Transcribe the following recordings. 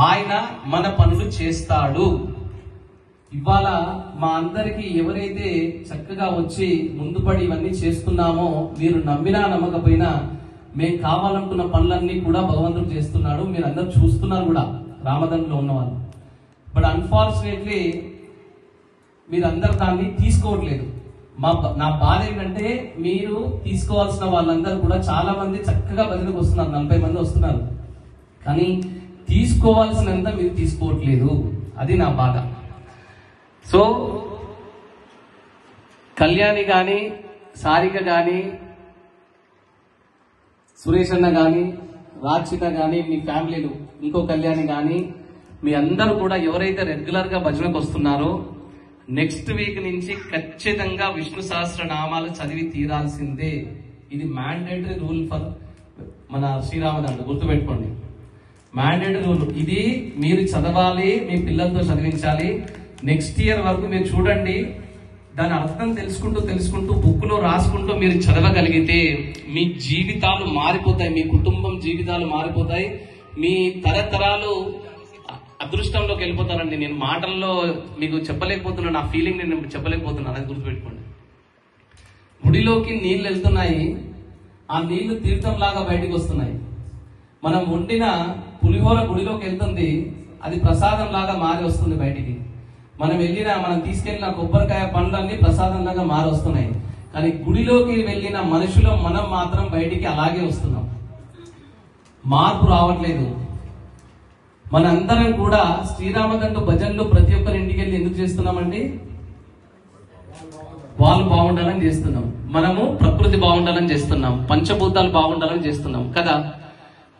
ఆయన మన పనులు చేస్తాడు. ఇవాళ మా అందరికి ఎవరైతే చక్కగా వచ్చి ముందుపడి ఇవన్నీ చేస్తున్నామో, మీరు నమ్మినా నమ్మకపోయినా మేము కావాలనుకున్న పనులన్నీ కూడా భగవంతుడు చేస్తున్నాడు. మీరు అందరూ చూస్తున్నారు కూడా రామదండలో ఉన్నవాళ్ళు. బట్ అన్ఫార్చునేట్లీ మీరందరూ దాన్ని తీసుకోవట్లేదు. నా బాధ ఏంటంటే, మీరు తీసుకోవాల్సిన వాళ్ళందరూ కూడా చాలా మంది చక్కగా భజనకు వస్తున్నారు, 40 మంది వస్తున్నారు, కానీ తీసుకోవాల్సినంత మీరు తీసుకోవట్లేదు. అది నా బాధ. సో కళ్యాణి కానీ, సారిక కానీ, సురేష్ అన్న కానీ, రాచిత కానీ, మీ ఫ్యామిలీలు ఇంకో కళ్యాణి కానీ, మీ అందరూ కూడా ఎవరైతే రెగ్యులర్ గా భజనకు వస్తున్నారో నెక్స్ట్ వీక్ నుంచి ఖచ్చితంగా విష్ణు సహస్రనామాలు చదివి తీరాల్సిందే. ఇది మ్యాండేటరీ రూల్ ఫర్ మన శ్రీరామదండ, గుర్తుపెట్టుకోండి. మ్యాండేటరీ రూల్ ఇది. మీరు చదవాలి, మీ పిల్లలతో చదివించాలి. నెక్స్ట్ ఇయర్ వరకు మీరు చూడండి, దాని అర్థం తెలుసుకుంటూ బుక్ లో రాసుకుంటూ మీరు చదవగలిగితే మీ జీవితాలు మారిపోతాయి, మీ కుటుంబం జీవితాలు మారిపోతాయి, మీ తరతరాలు అదృష్టంలోకి వెళ్ళిపోతారండి. నేను మాటల్లో మీకు చెప్పలేకపోతున్నాను, నా ఫీలింగ్ నేను చెప్పలేకపోతున్నాను, అది గుర్తుపెట్టుకోండి. గుడిలోకి నీళ్లు వెళ్తున్నాయి, ఆ నీళ్లు తీర్థంలాగా బయటకు వస్తున్నాయి. మనం వండిన పులిహోర గుడిలోకి వెళ్తుంది, అది ప్రసాదం లాగా మారి వస్తుంది బయటికి. మనం తీసుకెళ్లిన కొబ్బరికాయ పండ్లన్నీ ప్రసాదంలాగా మారి వస్తున్నాయి. కానీ గుడిలోకి వెళ్ళిన మనుషులు మనం మాత్రం బయటికి అలాగే వస్తున్నాం, మార్పు రావట్లేదు. మనందరం కూడా శ్రీరామదండు భజనలు ప్రతి ఒక్కరి ఇంటికి వెళ్ళి ఎందుకు చేస్తున్నామండి? వాళ్ళు బాగుండాలని చేస్తున్నాం, మనము ప్రకృతి బాగుండాలని చేస్తున్నాం, పంచభూతాలు బాగుండాలని చేస్తున్నాం కదా.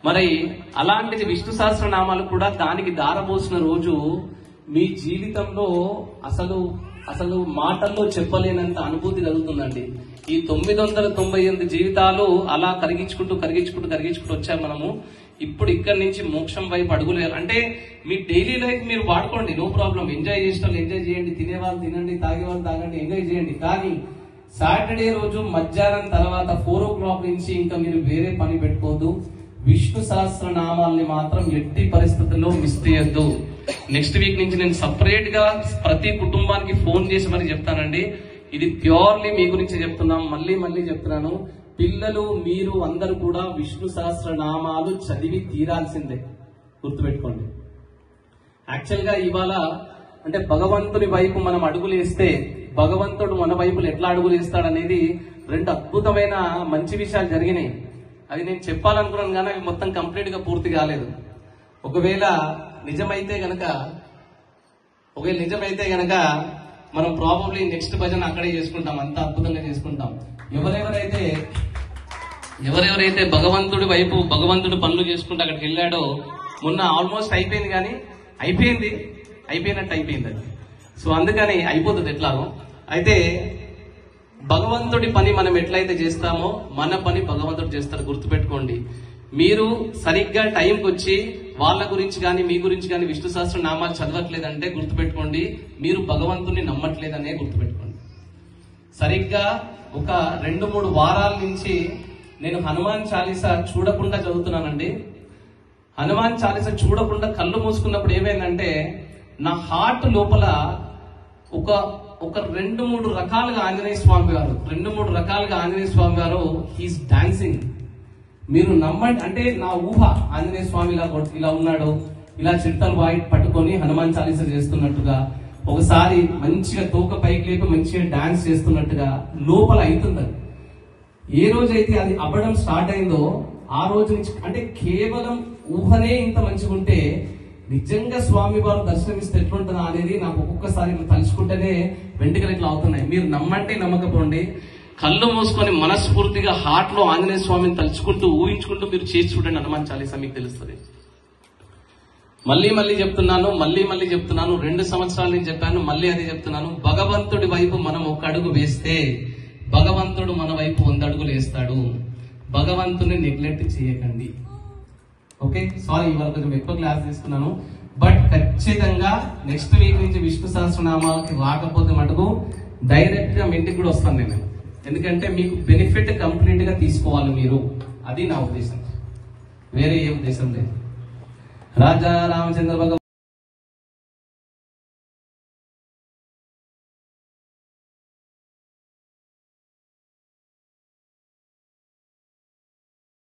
మరి అలాంటిది విష్ణు సహస్రనామాలు కూడా దానికి దారబోసిన రోజు మీ జీవితంలో అసలు మాటల్లో చెప్పలేనంత అనుభూతి కలుగుతుందండి. ఈ 998 జీవితాలు అలా కరిగించుకుంటూ వచ్చాం మనము. ఇప్పుడు ఇక్కడి నుంచి మోక్షం వైపు అడుగులు అంటే మీ డైలీ లైఫ్ మీరు వాడుకోండి, నో ప్రాబ్లం. ఎంజాయ్ చేసేవాళ్ళు ఎంజాయ్ చేయండి, తినేవాళ్ళు తినండి, తాగేవాళ్ళు తాగండి, ఎంజాయ్ చేయండి. కానీ సాటర్డే రోజు మధ్యాహ్నం తర్వాత 4 o'clock నుంచి ఇంకా మీరు వేరే పని పెట్టుకోవద్దు. విష్ణు సహస్రనామాల్ని మాత్రం ఎట్టి పరిస్థితుల్లో మిస్ చేయొద్దు. నెక్స్ట్ వీక్ నుంచి నేను సపరేట్ గా ప్రతి కుటుంబానికి ఫోన్ చేసి మరి చెప్తానండి. ఇది ప్యూర్లీ మీ గురించి చెప్తున్నాం, మళ్ళీ చెప్తున్నాను. పిల్లలు మీరు అందరూ కూడా విష్ణు సహస్రనామాలు చదివి తీరాల్సిందే, గుర్తుపెట్టుకోండి. యాక్చువల్ గా ఇవాళ అంటే భగవంతుని వైపు మనం అడుగులు వేస్తే భగవంతుడు మన వైపులు ఎట్లా అడుగులు వేస్తాడనేది 2 అద్భుతమైన మంచి విషయాలు జరిగినాయి. అది నేను చెప్పాలనుకున్నాను కానీ అవి మొత్తం కంప్లీట్ గా పూర్తి కాలేదు. ఒకవేళ నిజమైతే గనక మనం ప్రాబబ్లీ నెక్స్ట్ భజన అక్కడే చేసుకుంటాం, అంత అద్భుతంగా చేసుకుంటాం. ఎవరెవరైతే భగవంతుడి పనులు చేసుకుంటూ అక్కడికి వెళ్ళాడో, మొన్న ఆల్మోస్ట్ అయిపోయింది, కానీ అయిపోయినట్టు అయిపోయింది అది. సో అందుకని అయిపోతుంది ఎట్లాగో. అయితే భగవంతుడి పని మనం ఎట్లయితే చేస్తామో మన పని భగవంతుడు చేస్తాడు, గుర్తుపెట్టుకోండి. మీరు సరిగ్గా టైంకి వచ్చి వాళ్ళ గురించి కానీ మీ గురించి కానీ విష్ణు సహస్ర నామాలు చదవట్లేదంటే గుర్తుపెట్టుకోండి, మీరు భగవంతుని నమ్మట్లేదనే గుర్తుపెట్టుకోండి. సరిగ్గా ఒక 2-3 వారాల నుంచి నేను హనుమాన్ చాలీసా చూడకుండా చదువుతున్నానండి. హనుమాన్ చాలీసా చూడకుండా కళ్ళు మూసుకున్నప్పుడు ఏమైందంటే నా హార్ట్ లోపల ఒక 2-3 రకాలుగా ఆంజనేయ స్వామి గారు హీస్ డాన్సింగ్. మీరు నమ్మండి, అంటే నా ఊహ ఆంజనేయ స్వామి ఇలా ఉన్నాడు, ఇలా చిట్టలు పట్టుకొని హనుమాన్ చాలీసా చేస్తున్నట్టుగా, ఒకసారి మంచిగా తోక పైకి లేపి మంచిగా డాన్స్ చేస్తున్నట్టుగా లోపల అవుతుంది. ఏ రోజైతే అది అవ్వడం స్టార్ట్ అయిందో ఆ రోజు నుంచి, అంటే కేవలం ఊహనే ఇంత మంచిగా ఉంటే నిజంగా స్వామి వారు దర్శనమిస్తే ఎట్లుంటుందా అనేది నాకు ఒక్కొక్కసారి తలుచుకుంటేనే వెంటనే ఇట్లా అవుతున్నాయి. మీరు నమ్మంటే నమ్మకపోండి, కళ్ళు మూసుకొని మనస్ఫూర్తిగా హార్ట్ లో ఆంజనేయ స్వామిని తలుచుకుంటూ ఊహించుకుంటూ మీరు చేసి చూడండి హనుమాన్ చాలీసా, మీకు తెలుస్తుంది. మళ్ళీ చెప్తున్నాను 2 సంవత్సరాల నుంచి చెప్పాను, మళ్ళీ అదే చెప్తున్నాను. భగవంతుడి వైపు మనం ఒక అడుగు వేస్తే భగవంతుడు మన వైపు 100 అడుగులు వేస్తాడు. భగవంతుని నెగ్లెక్ట్ చేయకండి. ఓకే, సారీ ఇవాళ కొంచెం ఎక్కువ క్లాస్ తీసుకున్నాను. బట్ ఖచ్చితంగా నెక్స్ట్ వీక్ నుంచి విష్ణు సహస్రనామాలకి రాకపోతే మటుకు డైరెక్ట్ గా మీ ఇంటికి కూడా వస్తాను నేను. ఎందుకంటే మీకు బెనిఫిట్ కంప్లీట్ గా తీసుకోవాలి మీరు, అది నా ఉద్దేశం, వేరే ఏ ఉద్దేశం లేదు. రాజా రామచంద్ర భగవాన్